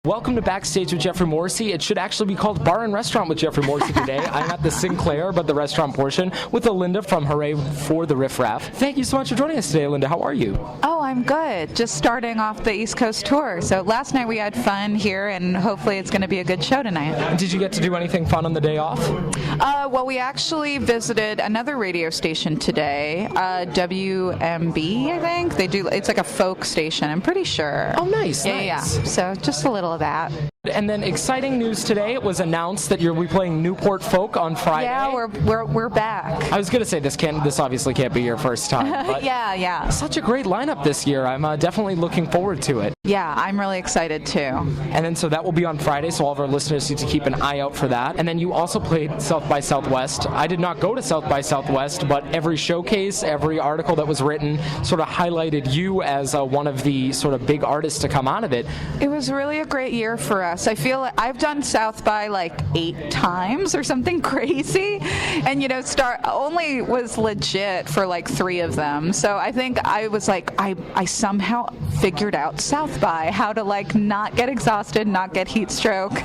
Welcome to Backstage with Geoffrey Morrissey. It should actually be called Bar and Restaurant with Geoffrey Morrissey today. I'm at the Sinclair, but the restaurant portion, with Alynda from Hurray for the Riff Raff. Thank you so much for joining us today, Alynda. How are you? Oh, I'm good. Just starting off the East Coast tour. So last night we had fun here, and hopefully it's going to be a good show tonight. Did you get to do anything fun on the day off? Well, we actually visited another radio station today, WMB, I think. It's like a folk station, I'm pretty sure. Oh, nice. Yeah. So just a little of that. And then exciting news today, it was announced that you'll be playing Newport Folk on Friday. Yeah, we're back. I was going to say this obviously can't be your first time. But yeah. Such a great lineup this year. I'm definitely looking forward to it. Yeah, I'm really excited too. And then so that will be on Friday, so all of our listeners need to keep an eye out for that. And then you also played South by Southwest. I did not go to South by Southwest, but every showcase, every article that was written sort of highlighted you as one of the sort of big artists to come out of it. It was really a great year for us. I feel like I've done South by like 8 times or something crazy, and only was legit for like 3 of them. So I think I was like, I somehow figured out South by, how to like not get exhausted, not get heat stroke.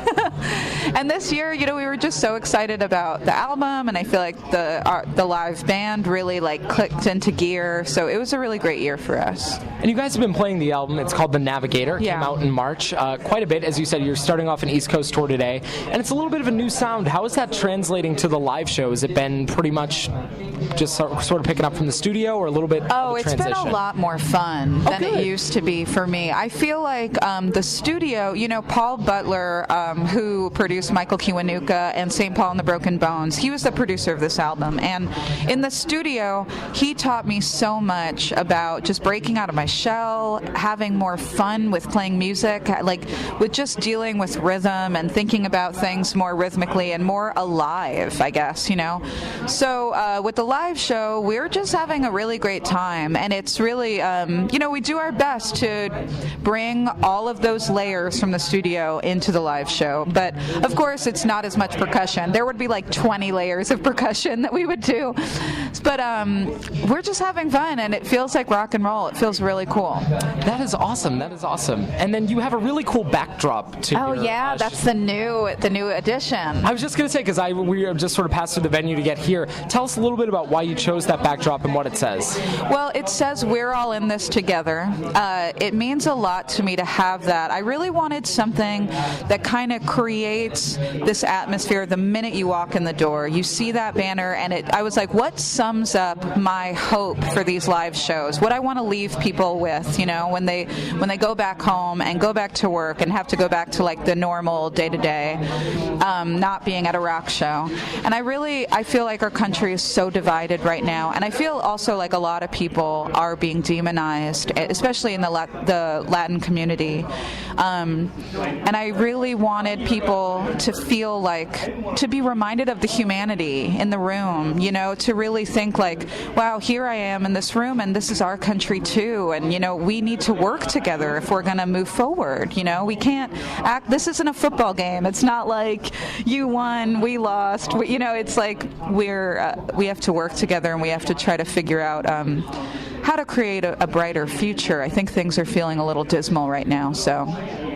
And this year, we were just so excited about the album, and I feel like the live band really like clicked into gear. So it was a really great year for us. And you guys have been playing the album. It's called The Navigator. It came out in March. Quite a bit, as you said. You're starting off an East Coast tour today, and it's a little bit of a new sound. How is that translating to the live show? Has it been pretty much just sort of picking up from the studio, or a little bit of a it's transition? been a lot more fun than it used to be for me. I feel like the studio, Paul Butler, who produced Michael Kiwanuka and St. Paul and the Broken Bones, he was the producer of this album. And in the studio, he taught me so much about just breaking out of my shell, having more fun with playing music, like with just dealing with rhythm and thinking about things more rhythmically and more alive, I guess, So with the live show, we're just having a really great time, and it's really, we do our best to bring all of those layers from the studio into the live show. But of course, it's not as much percussion. There would be like 20 layers of percussion that we would do. But we're just having fun, and it feels like rock and roll. It feels really cool. That is awesome. And then you have a really cool backdrop to Oh, yeah, that's the new addition. I was just going to say, because we just sort of passed through the venue to get here. Tell us a little bit about why you chose that backdrop and what it says. Well, it says we're all in this together. It means a lot to me to have that. I really wanted something that kind of creates this atmosphere the minute you walk in the door. You see that banner, and I was like, what sums up my hope for these live shows? What I want to leave people with, when they go back home and go back to work and have to go back to like the normal day-to-day, not being at a rock show. And I feel like our country is so divided right now, and I feel also like a lot of people are being demonized, especially in the Latin community. And I really wanted people to feel like, to be reminded of the humanity in the room, to really think like, wow, here I am in this room, and this is our country too, and we need to work together if we're going to move forward. We can't act, this isn't a football game. It's not like you won, we lost. It's like we have to work together, and we have to try to figure out how to create a brighter future. I think things are feeling a little dismal right now, so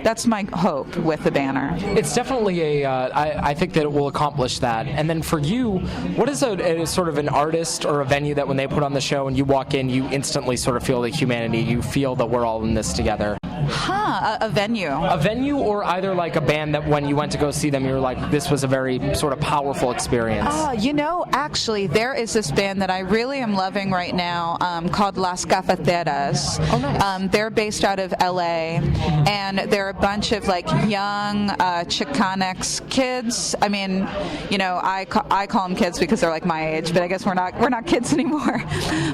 that's my hope with the banner. It's definitely I think that it will accomplish that. And then for you, what is a sort of an artist or a venue that when they put on the show and you walk in, you instantly sort of feel the humanity, you feel that we're all in this together? A venue. A venue, or either like a band that when you went to go see them, you were like, this was a very sort of powerful experience. Actually, there is this band that I really am loving right now called Las Cafeteras. Oh, nice. They're based out of LA, and they're a bunch of like young Chicanx kids. I mean, I call them kids because they're like my age, but I guess we're not kids anymore.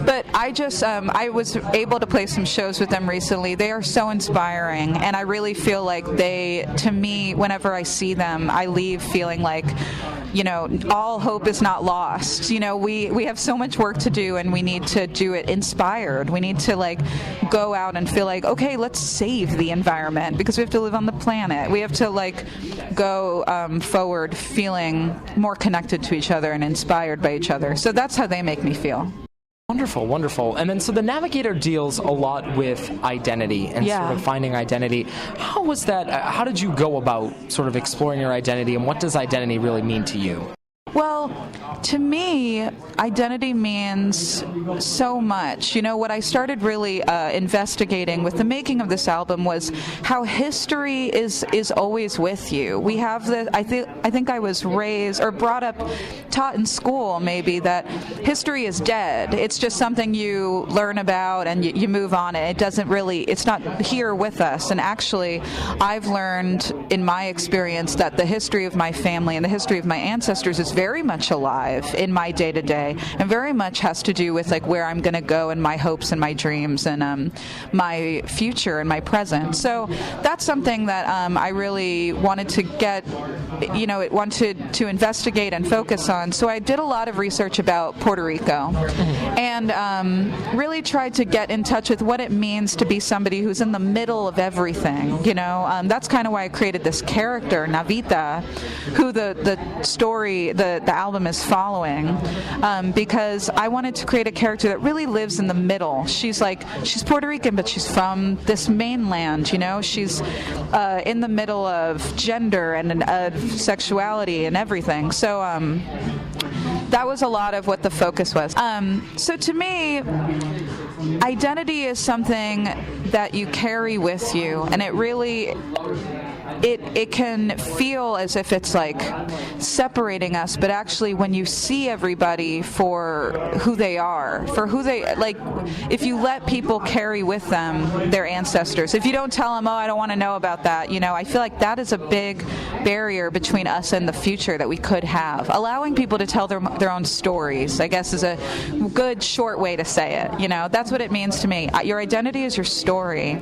But I was able to play some shows with them recently. They are so inspiring, and I really feel like to me, whenever I see them, I leave feeling like, all hope is not lost. We have so much work to do, and we need to do it inspired. We need to like go out and feel like, okay, let's save the environment, because we have to live on the planet. We have to like go forward feeling more connected to each other and inspired by each other. So that's how they make me feel. Wonderful, wonderful. And then so the Navigator deals a lot with identity and sort of finding identity. How was that? How did you go about sort of exploring your identity, and what does identity really mean to you? Well, to me, identity means so much. You know, what I started really investigating with the making of this album was how history is always with you. We have the, I think I was raised or brought up, taught in school maybe, that history is dead. It's just something you learn about and you move on. It doesn't really, it's not here with us. And actually, I've learned in my experience that the history of my family and the history of my ancestors is very much alive in my day-to-day, and very much has to do with like where I'm going to go and my hopes and my dreams and my future and my present. So that's something that I really wanted to get, wanted to investigate and focus on. So I did a lot of research about Puerto Rico and really tried to get in touch with what it means to be somebody who's in the middle of everything. That's kind of why I created this character, Navita, who the story, the album is following, because I wanted to create a character that really lives in the middle. She's Puerto Rican, but she's from this mainland, she's in the middle of gender and sexuality and everything. So that was a lot of what the focus was. So to me, identity is something that you carry with you, and it really it can feel as if it's like separating us, but actually when you see everybody for who they are, like if you let people carry with them their ancestors, if you don't tell them, I don't want to know about that, I feel like that is a big barrier between us and the future that we could have. Allowing people to tell their own stories, I guess, is a good short way to say it. That's what it means to me. Your identity is your story,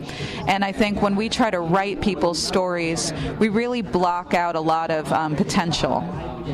and I think when we try to write people's stories, we really block out a lot of potential.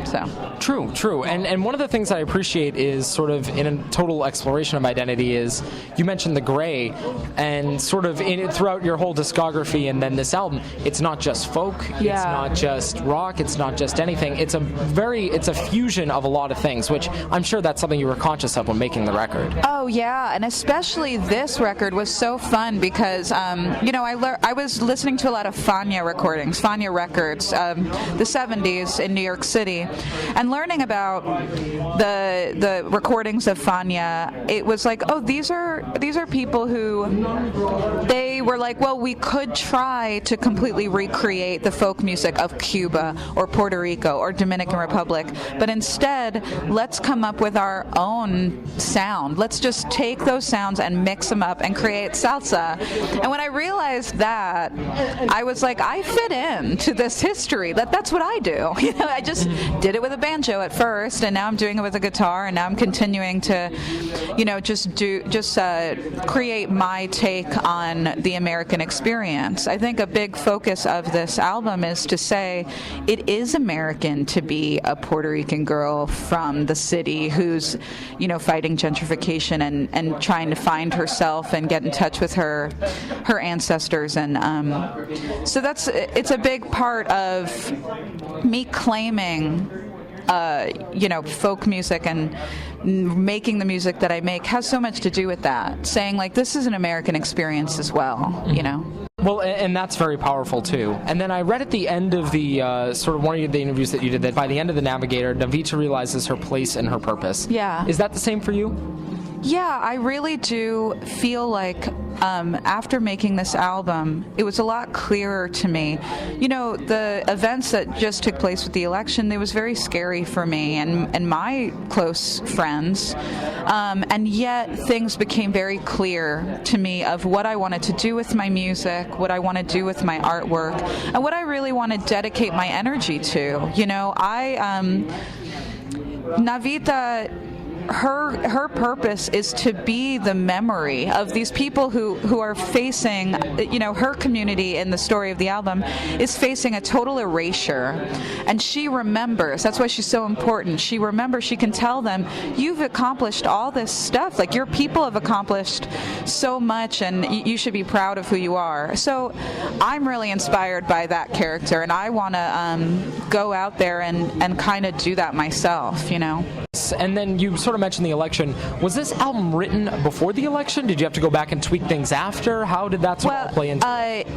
So True. And one of the things I appreciate is sort of in a total exploration of identity is you mentioned the gray, and sort of throughout your whole discography and then this album, it's not just folk, it's not just rock, it's not just anything. It's a fusion of a lot of things, which I'm sure that's something you were conscious of when making the record. Oh yeah, and especially this record was so fun because I was listening to a lot of Fania records, the 70s in New York City, and learning about the recordings of Fania. It was like, these are people who they were like, well, we could try to completely recreate the folk music of Cuba or Puerto Rico or Dominican Republic, but instead let's come up with our own sound. Let's just take those sounds and mix them up and create salsa. And when I realized that, I was like, I fit in to this history. That's what I do. I just did it with a banjo at first, and now I'm doing it with a guitar, and now I'm continuing to, create my take on the American experience. I think a big focus of this album is to say it is American to be a Puerto Rican girl from the city who's, fighting gentrification and trying to find herself and get in touch with her ancestors, and so it's a big part of me claiming folk music and making the music that I make has so much to do with that, saying like this is an American experience as well, Well, and that's very powerful too. And then I read at the end of the sort of one of the interviews that you did that by the end of the Navigator, Navita realizes her place and her purpose. Yeah. Is that the same for you? Yeah, I really do feel like after making this album, it was a lot clearer to me. The events that just took place with the election, it was very scary for me and my close friends. And yet things became very clear to me of what I wanted to do with my music, what I want to do with my artwork, and what I really want to dedicate my energy to. Navita, her purpose is to be the memory of these people who are facing, her community in the story of the album is facing a total erasure, and she remembers. That's why she's so important. She remembers. She can tell them, you've accomplished all this stuff, like your people have accomplished so much, and you should be proud of who you are. So I'm really inspired by that character, and I want to go out there and kind of do that myself. And then you sort of to mention the election. Was this album written before the election? Did you have to go back and tweak things after? How did that sort of all play into it?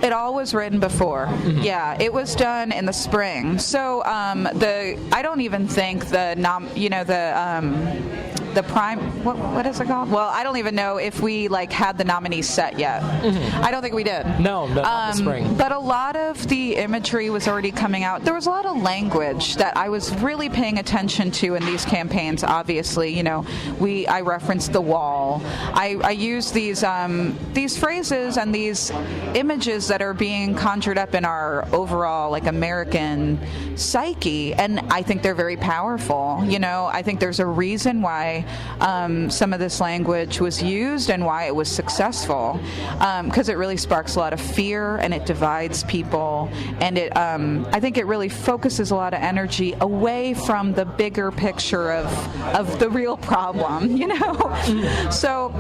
It all was written before. Yeah, it was done in the spring. So I don't even think the prime, what is it called? Well, I don't even know if we had the nominees set yet. I don't think we did. No, not the spring. But a lot of the imagery was already coming out. There was a lot of language that I was really paying attention to in these campaigns. Obviously, I referenced the wall. I use these phrases and these images that are being conjured up in our overall American psyche, and I think they're very powerful. I think there's a reason why some of this language was used and why it was successful, because it really sparks a lot of fear and it divides people, and I think it really focuses a lot of energy away from the bigger picture of the real problem, So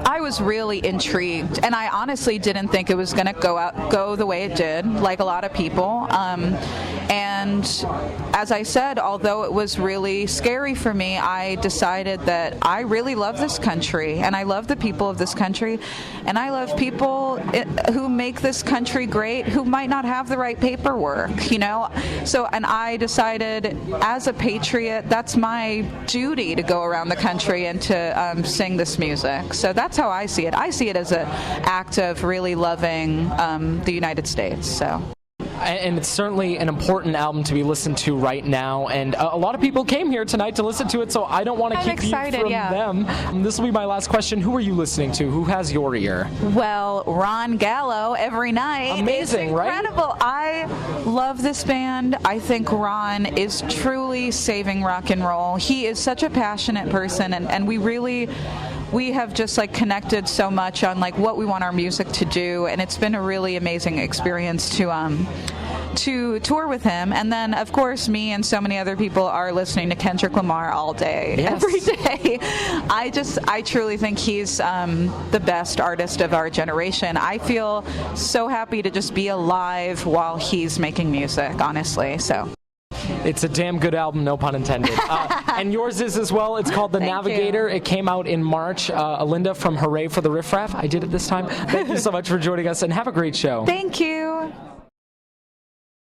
I was really intrigued, and I honestly didn't think it was going to go the way it did, like a lot of people. And as I said, although it was really scary for me, I decided that I really love this country, and I love the people of this country, and I love people who make this country great, who might not have the right paperwork, So, and I decided, as a patriot, that's my duty to go around the country and to sing this music. So that's how I see it. I see it as an act of really loving the United States. So. And it's certainly an important album to be listened to right now, and a lot of people came here tonight to listen to it, so I don't want to keep you from them. This will be my last question. Who are you listening to? Who has your ear? Well, Ron Gallo every night. Amazing, it's incredible. Right? I love this band. I think Ron is truly saving rock and roll. He is such a passionate person, and we have just connected so much on what we want our music to do, and it's been a really amazing experience to tour with him. And then, of course, me and so many other people are listening to Kendrick Lamar all day, every day. I truly think he's the best artist of our generation. I feel so happy to just be alive while he's making music, honestly. So. It's a damn good album, no pun intended. And yours is as well. It's called The Navigator. It came out in March. Alynda from Hurray for the Riff Raff. I did it this time. Thank you so much for joining us, and have a great show. Thank you.